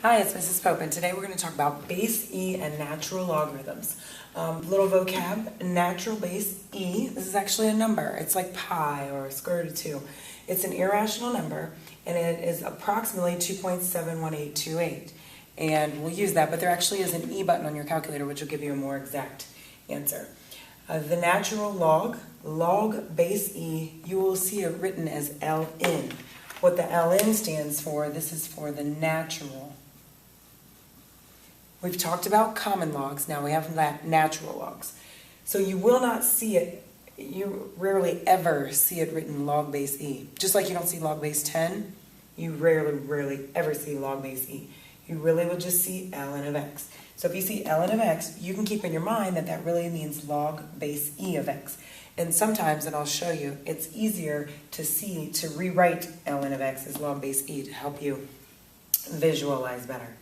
Hi, it's Mrs. Pope, and today we're going to talk about base E and natural logarithms. Little vocab, natural base E. This is actually a number. It's like pi or square root of 2. It's an irrational number, and it is approximately 2.71828. And we'll use that, but there actually is an E button on your calculator, which will give you a more exact answer. The natural log base E, you will see it written as ln. What the ln stands for, this is for the natural. We've talked about common logs, now we have natural logs. So you will not see it, you rarely ever see it written log base E. Just like you don't see log base 10, you rarely ever see log base E. You really will just see ln of x. So if you see ln of x, you can keep in your mind that that really means log base E of x. And sometimes, and I'll show you, it's easier to rewrite ln of x as log base E to help you visualize better.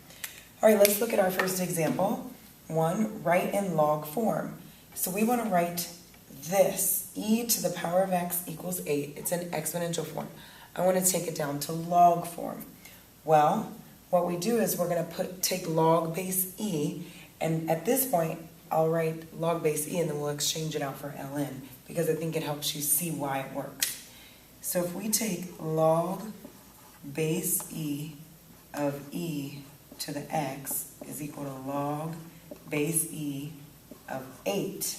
All right, let's look at our first example. 1, write in log form. So we want to write this, e to the power of x equals 8. It's in exponential form. I want to take it down to log form. Well, what we do is we're going to take log base e, and at this point, I'll write log base e, and then we'll exchange it out for ln, because I think it helps you see why it works. So if we take log base e of e to the x is equal to log base e of 8.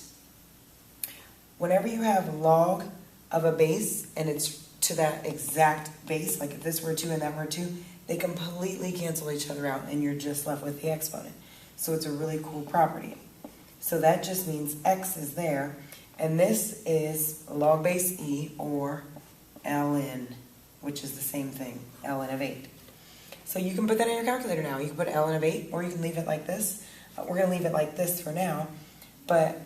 Whenever you have log of a base and it's to that exact base, like if this were 2 and that were 2, they completely cancel each other out and you're just left with the exponent. So it's a really cool property. So that just means x is there, and this is log base e, or ln, which is the same thing, ln of 8. So you can put that in your calculator now. You can put ln of 8, or you can leave it like this. We're going to leave it like this for now, but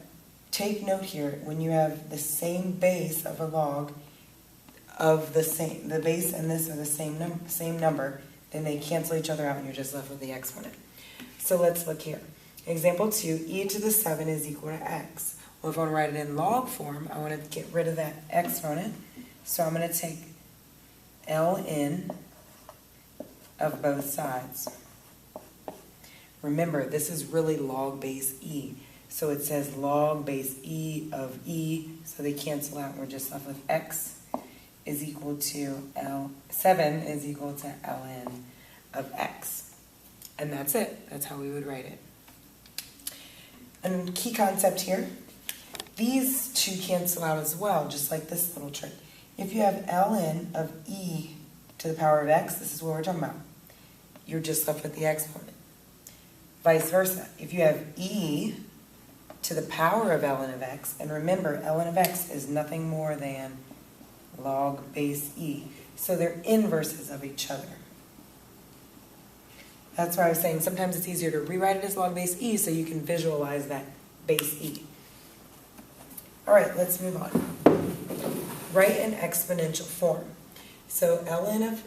take note here, when you have the same base of a log of the base and this are the same number, then they cancel each other out and you're just left with the exponent. So let's look here. Example 2, e to the 7 is equal to x. Well, if I want to write it in log form, I want to get rid of that exponent. So I'm going to take ln of both sides. Remember, this is really log base e. So it says log base e of e, so they cancel out and we're just left with x is equal to 7 is equal to ln of x. And that's it. That's how we would write it. And key concept here, these two cancel out as well, just like this little trick. If you have ln of e to the power of x, this is what we're talking about. You're just left with the exponent. Vice versa. If you have e to the power of ln of x, and remember, ln of x is nothing more than log base e. So they're inverses of each other. That's why I was saying sometimes it's easier to rewrite it as log base e so you can visualize that base e. All right, let's move on. Write in exponential form. So ln of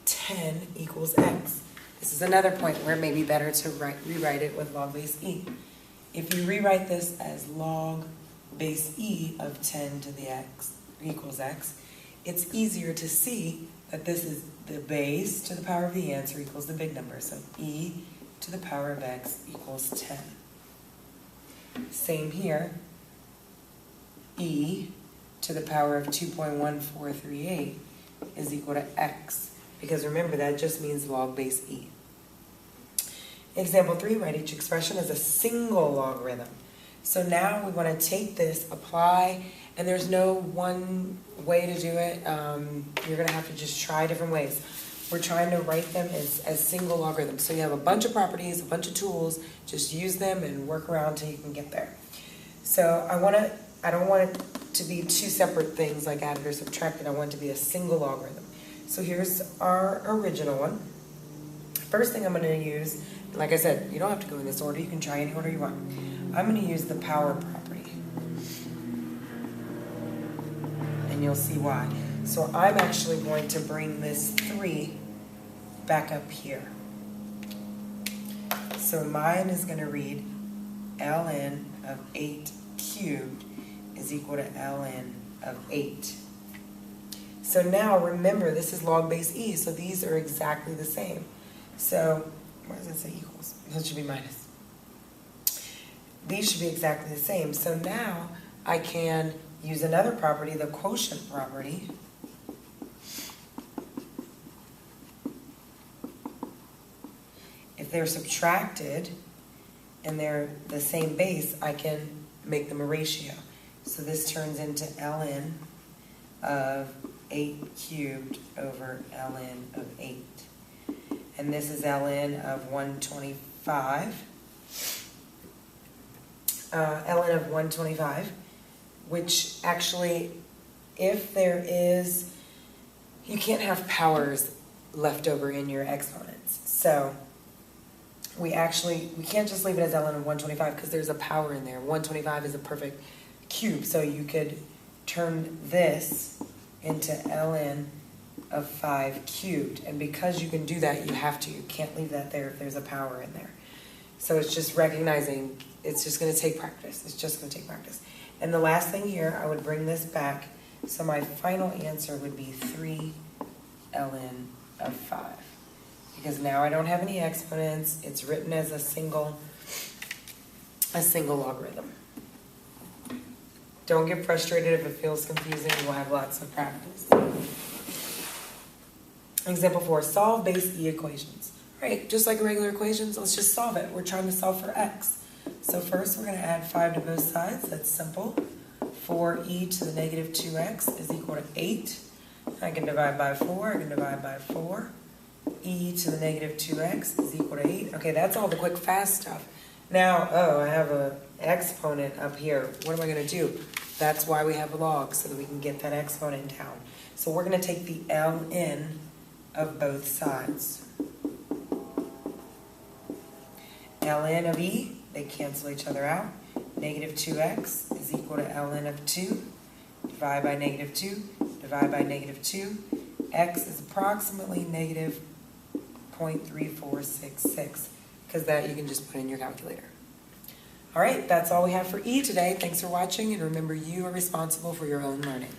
10 equals x. This is another point where it may be better to rewrite it with log base e. If you rewrite this as log base e of 10 to the x equals x, it's easier to see that this is the base to the power of the answer equals the big number. So e to the power of x equals 10. Same here. E to the power of 2.1438 is equal to x. Because remember, that just means log base e. Example 3, write each expression as a single logarithm. So now we want to take this, apply, and there's no one way to do it. You're going to have to just try different ways. We're trying to write them as single logarithms. So you have a bunch of properties, a bunch of tools, just use them and work around till you can get there. So I don't want it to be two separate things like added or subtracted. I want it to be a single logarithm. So here's our original one. First thing I'm going to use, like I said, you don't have to go in this order. You can try any order you want. I'm going to use the power property. And you'll see why. So I'm actually going to bring this 3 back up here. So mine is going to read ln of 8 cubed is equal to ln of 8. So now remember, this is log base e, so these are exactly the same. So, why does that say equals? That should be minus. These should be exactly the same. So now I can use another property, the quotient property. If they're subtracted and they're the same base, I can make them a ratio. So this turns into ln of 8 cubed over ln of 8. And this is ln of 125. Ln of 125, which actually, if there is, you can't have powers left over in your exponents. So we can't just leave it as ln of 125 because there's a power in there. 125 is a perfect cube, so you could turn this into ln of 5 cubed. And because you can do that, you can't leave that there if there's a power in there. So it's just recognizing, it's just going to take practice. It's just going to take practice. And the last thing here, I would bring this back. So my final answer would be 3 ln of 5. Because now I don't have any exponents. It's written as a single logarithm. Don't get frustrated if it feels confusing. We'll have lots of practice. Example 4, solve base E equations. Right, just like regular equations, let's just solve it. We're trying to solve for x. So first we're going to add 5 to both sides. That's simple. 4e to the negative 2x is equal to 8. I can divide by 4. I can divide by 4. E to the negative 2x is equal to 8. Okay, that's all the quick, fast stuff. Now, I have an exponent up here. What am I going to do? That's why we have a log, so that we can get that exponent down. So we're going to take the ln of both sides. ln of e, they cancel each other out. Negative 2x is equal to ln of 2. Divide by negative 2. Divide by negative 2. X is approximately negative 0.3466, because that you can just put in your calculator. All right, that's all we have for E today. Thanks for watching, and remember, you are responsible for your own learning.